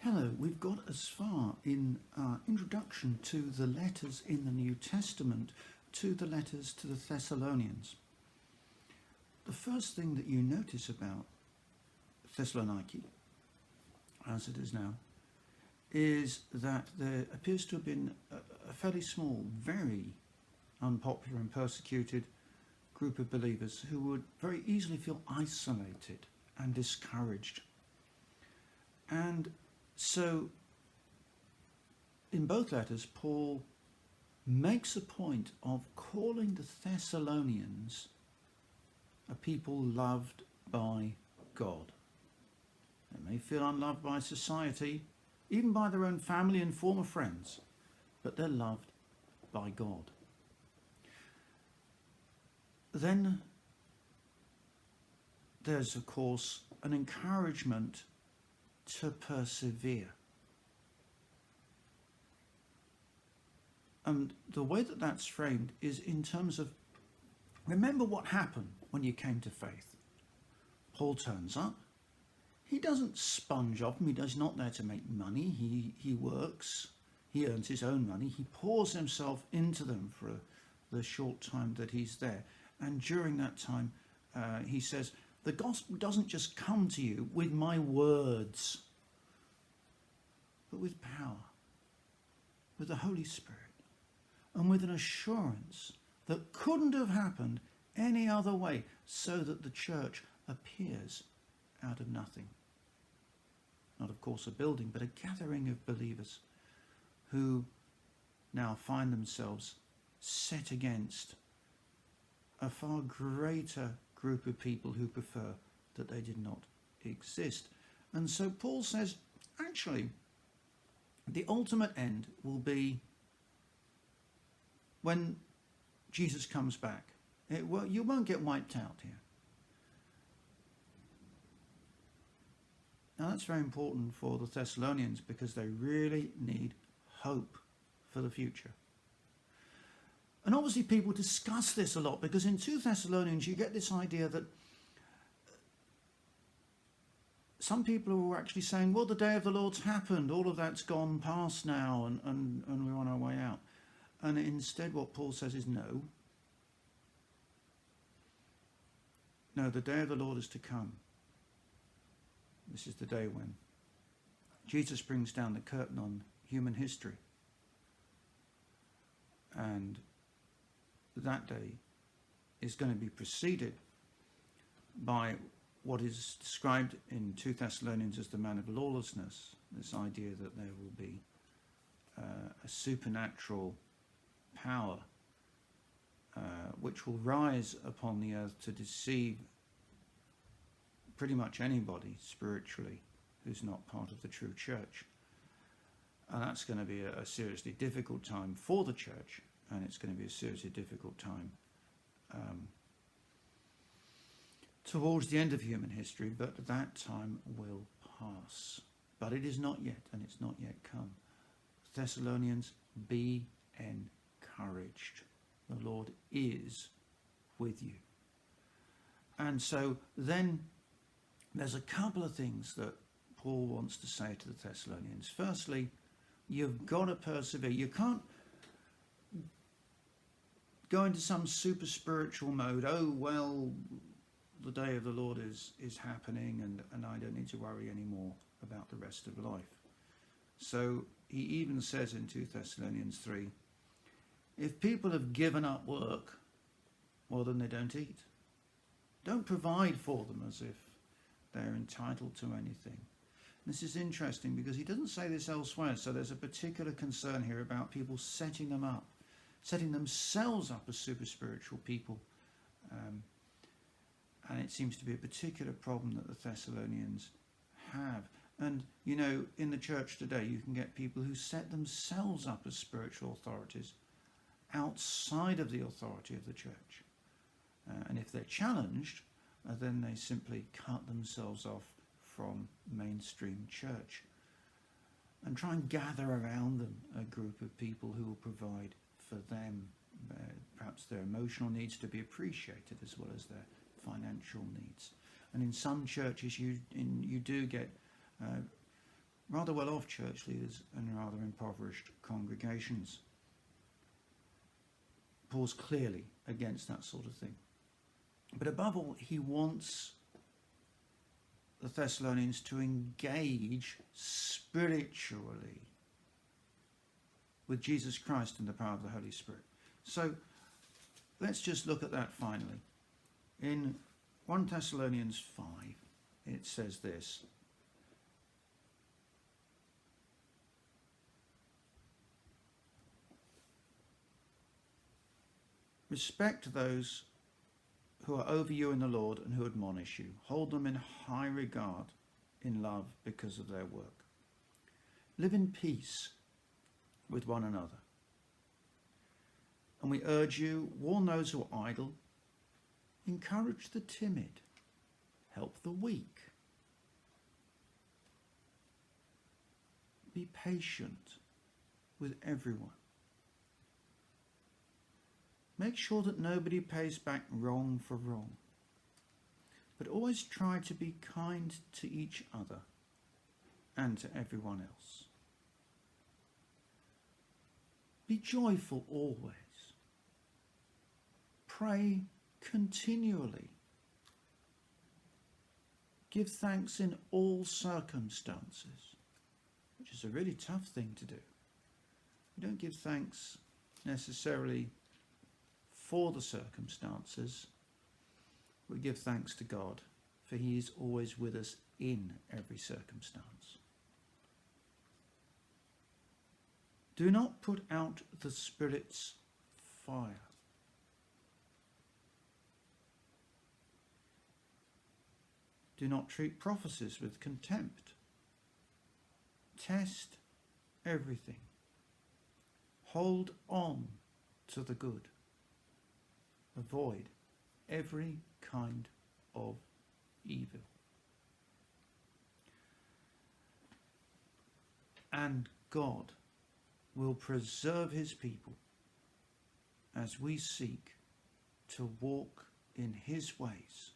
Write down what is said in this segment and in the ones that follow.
Hello, we've got as far in our introduction to the letters in the New Testament to the letters to the Thessalonians. The first thing that you notice about Thessaloniki, as it is now, is that there appears to have been a fairly small, very unpopular and persecuted group of believers who would very easily feel isolated and discouraged. And so, in both letters, Paul makes a point of calling the Thessalonians a people loved by God. They may feel unloved by society, even by their own family and former friends, but they're loved by God. Then there's, of course, an encouragement to persevere. And the way that that's framed is in terms of, remember what happened when you came to faith. Paul turns up. He doesn't sponge off them. He's not there to make money. He works. He earns his own money. He pours himself into them for the short time that he's there. And during that time, he says, the gospel doesn't just come to you with my words, but with power, with the Holy Spirit, and with an assurance that couldn't have happened any other way, so that the church appears out of nothing. Not, of course, a building, but a gathering of believers who now find themselves set against a far greater group of people who prefer that they did not exist. And so Paul says, actually, the ultimate end will be when Jesus comes back. You won't get wiped out here. Now that's very important for the Thessalonians because they really need hope for the future. And obviously people discuss this a lot because in 2 Thessalonians you get this idea that some people are actually saying, well, the day of the Lord's happened, all of that's gone past now and we're on our way out. And instead what Paul says is no. No, the day of the Lord is to come. This is the day when Jesus brings down the curtain on human history. And that day is going to be preceded by what is described in 2 Thessalonians as the man of lawlessness, this idea that there will be a supernatural power which will rise upon the earth to deceive pretty much anybody spiritually who's not part of the true church. And that's going to be a seriously difficult time for the church, and it's going to be a seriously difficult time towards the end of human history, but that time will pass. But it is not yet, and it's not yet come. Thessalonians, be encouraged. The Lord is with you. And so then there's a couple of things that Paul wants to say to the Thessalonians. Firstly, you've got to persevere. You can't go into some super spiritual mode. Oh, well, the day of the Lord is happening and I don't need to worry anymore about the rest of life. So he even says in 2 Thessalonians 3, if people have given up work, well, then they don't eat. Don't provide for them as if they're entitled to anything. This is interesting because he doesn't say this elsewhere, so there's a particular concern here about people setting themselves up as super spiritual people. And it seems to be a particular problem that the Thessalonians have. And, you know, in the church today, you can get people who set themselves up as spiritual authorities outside of the authority of the church. And if they're challenged, then they simply cut themselves off from mainstream church and try and gather around them a group of people who will provide for them, perhaps their emotional needs to be appreciated as well as their financial needs. And in some churches you do get rather well-off church leaders and rather impoverished congregations. Paul's clearly against that sort of thing. But above all, he wants the Thessalonians to engage spiritually with Jesus Christ and the power of the Holy Spirit. So let's just look at that finally. In 1 Thessalonians 5, it says this: respect those who are over you in the Lord and who admonish you. Hold them in high regard in love because of their work. Live in peace with one another. And we urge you, warn those who are idle, encourage the timid, help the weak. Be patient with everyone. Make sure that nobody pays back wrong for wrong, but always try to be kind to each other and to everyone else. Be joyful always. Pray continually. Give thanks in all circumstances, which is a really tough thing to do. We don't give thanks necessarily for the circumstances. We give thanks to God, for he is always with us in every circumstance. Do not put out the Spirit's fire. Do not treat prophecies with contempt. Test everything. Hold on to the good. Avoid every kind of evil. And God will preserve his people as we seek to walk in his ways,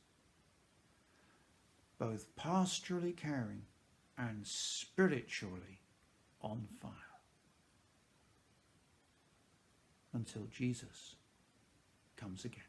both pastorally caring and spiritually on fire, until Jesus comes again.